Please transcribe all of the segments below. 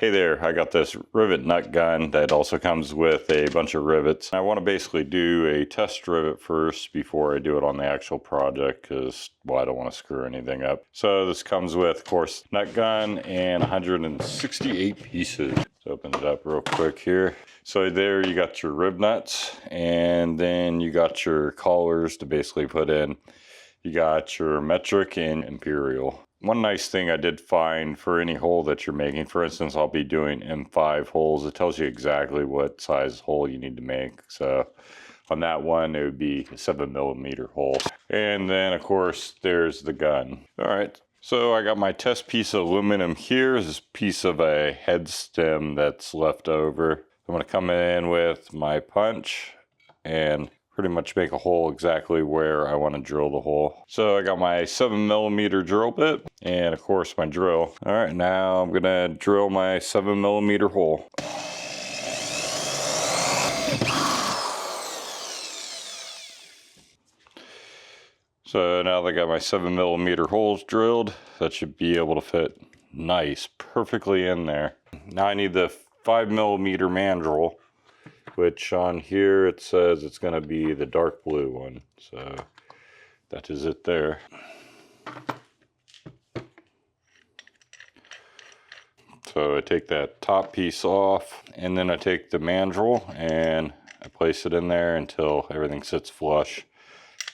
Hey there, I got this rivet nut gun that also comes with a bunch of rivets. I want to basically do a test rivet first before I do it on the actual project because, well, I don't want to screw anything up. So this comes with, of course, nut gun and 168 pieces. Let's open it up real quick here. So there you got your Rivnuts, and then you got your collars to basically put in. You got your metric and imperial. One nice thing I did find for any hole that you're making, for instance, I'll be doing M5 holes. It tells you exactly what size hole you need to make. So on that one, it would be a 7mm hole. And then, of course, there's the gun. All right, so I got my test piece of aluminum here. This piece of a head stem that's left over. I'm gonna come in with my punch and pretty much make a hole exactly where I want to drill the hole. So I got my 7mm drill bit and of course my drill. All right, now I'm gonna drill my 7mm hole. So now that I got my 7mm holes drilled, that should be able to fit nice, perfectly in there. Now I need the 5mm mandrel, which on here it says it's going to be the dark blue one. So that is it there. So I take that top piece off, and then I take the mandrel and I place it in there until everything sits flush.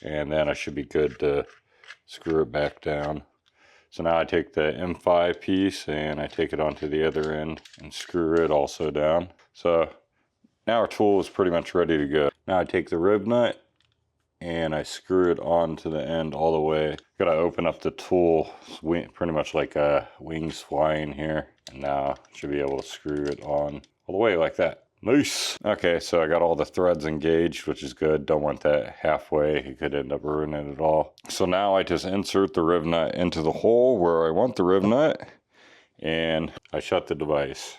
And then I should be good to screw it back down. So now I take the M5 piece and I take it onto the other end and screw it also down. So now our tool is pretty much ready to go. Now I take the Rivnut and I screw it onto the end all the way. Gotta open up the tool, pretty much like wings flying here. And now I should be able to screw it on all the way like that. Nice. Okay, so I got all the threads engaged, which is good. Don't want that halfway. It could end up ruining it all. So now I just insert the Rivnut into the hole where I want the Rivnut and I shut the device.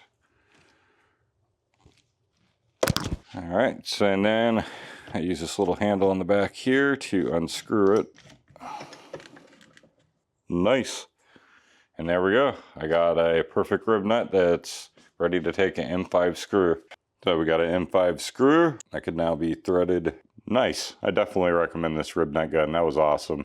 All right, so and then I use this little handle on the back here to unscrew it. Nice. And there we go. I got a perfect Rivnut that's ready to take an M5 screw. So we got an M5 screw that could now be threaded. Nice. I definitely recommend this Rivnut gun. That was awesome.